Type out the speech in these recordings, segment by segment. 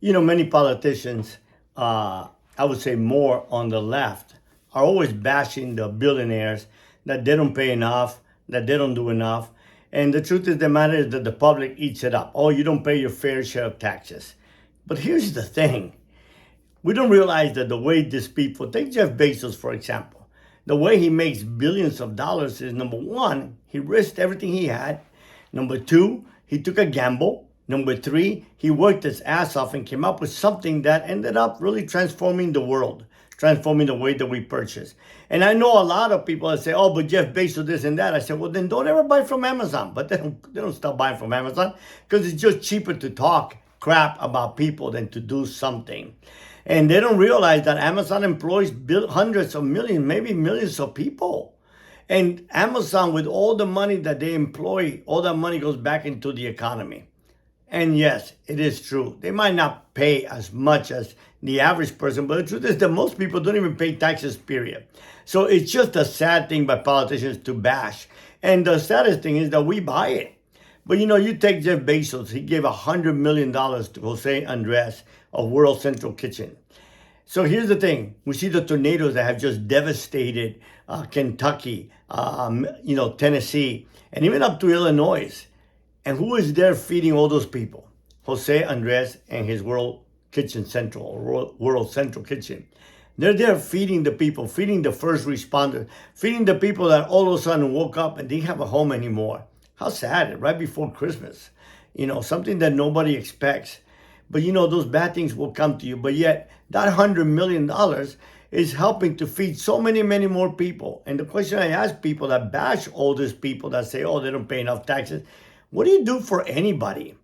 Many politicians, I would say more on the left, are always bashing the billionaires that they don't pay enough, that they don't do enough. And the truth of the matter is that the public eats it up. Oh, you don't pay your fair share of taxes. But here's the thing. We don't realize that the way these people, take Jeff Bezos, for example, the way he makes billions of dollars is, number one, he risked everything he had. Number two, he took a gamble. Number three, he worked his ass off and came up with something that ended up really transforming the world, transforming the way that we purchase. And I know a lot of people that say, oh, but Jeff Bezos this and that. I said, well, then don't ever buy from Amazon. But they don't stop buying from Amazon because it's just cheaper to talk crap about people than to do something. And they don't realize that Amazon employs hundreds of millions, maybe millions of people. And Amazon, with all the money that they employ, all that money goes back into the economy. And yes, it is true. They might not pay as much as the average person, but the truth is that most people don't even pay taxes, period. So it's just a sad thing by politicians to bash. And the saddest thing is that we buy it. But you take Jeff Bezos, he gave $100 million to Jose Andres of World Central Kitchen. So here's the thing. We see the tornadoes that have just devastated Kentucky, Tennessee, and even up to Illinois. And who is there feeding all those people? Jose Andres and his World Kitchen Central, or World Central Kitchen. They're there feeding the people, feeding the first responders, feeding the people that all of a sudden woke up and didn't have a home anymore. How sad, right before Christmas. Something that nobody expects. But those bad things will come to you. But yet, that $100 million is helping to feed so many, many more people. And the question I ask people that bash all these people that say, oh, they don't pay enough taxes. What do you do for anybody?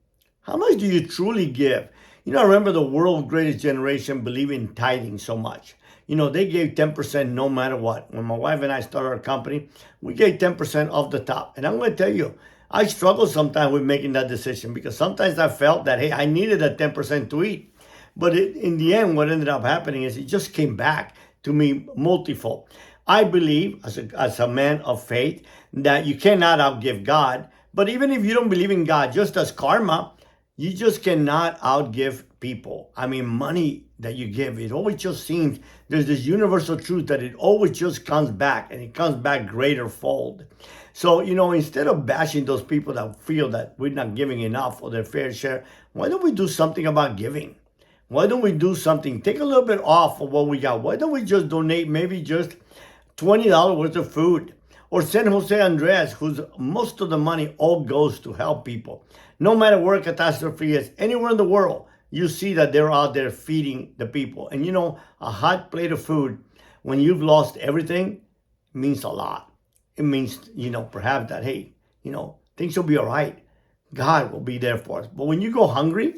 How much do you truly give? I remember the world's greatest generation believe in tithing so much. They gave 10% no matter what. When my wife and I started our company, we gave 10% off the top. And I'm going to tell you, I struggle sometimes with making that decision because sometimes I felt that, hey, I needed that 10% to eat. But in the end, what ended up happening is it just came back to me multifold. I believe, as a man of faith, that you cannot outgive God. But even if you don't believe in God, just as karma, you just cannot outgive people. I mean, money that you give, it always just seems, there's this universal truth that it always just comes back, and it comes back greater fold. So, instead of bashing those people that feel that we're not giving enough or their fair share, why don't we do something about giving? Why don't we do something? Take a little bit off of what we got. Why don't we just donate maybe just $20 worth of food? Or send Jose Andres, whose most of the money all goes to help people. No matter where catastrophe is, anywhere in the world, you see that they're out there feeding the people. And a hot plate of food, when you've lost everything, means a lot. It means, perhaps that, hey, things will be all right. God will be there for us. But when you go hungry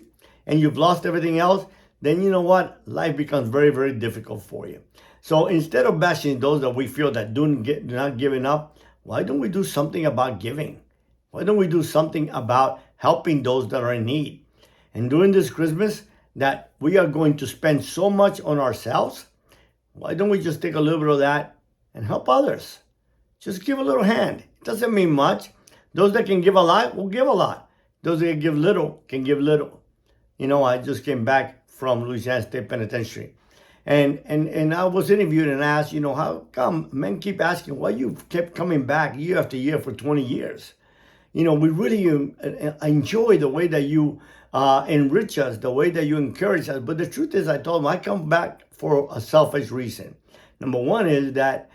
and you've lost everything else, then you know what? Life becomes very, very difficult for you. So instead of bashing those that we feel that do not giving up, why don't we do something about giving? Why don't we do something about helping those that are in need? And during this Christmas that we are going to spend so much on ourselves, why don't we just take a little bit of that and help others? Just give a little hand. It doesn't mean much. Those that can give a lot will give a lot. Those that can give little can give little. I just came back from Louisiana State Penitentiary. And I was interviewed and asked, how come men keep asking why you kept coming back year after year for 20 years? We really enjoy the way that you enrich us, the way that you encourage us. But the truth is, I told them I come back for a selfish reason. Number one is that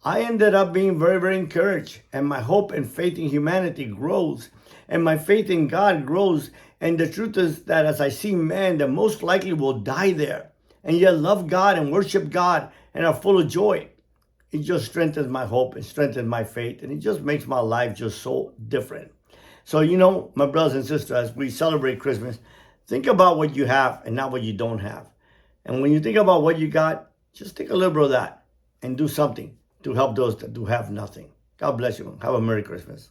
I ended up being very, very encouraged. And my hope and faith in humanity grows. And my faith in God grows. And the truth is that as I see men that most likely will die there, and yet love God and worship God and are full of joy, it just strengthens my hope and strengthens my faith. And it just makes my life just so different. So, my brothers and sisters, as we celebrate Christmas, think about what you have and not what you don't have. And when you think about what you got, just take a little bit of that and do something to help those that do have nothing. God bless you. Have a Merry Christmas.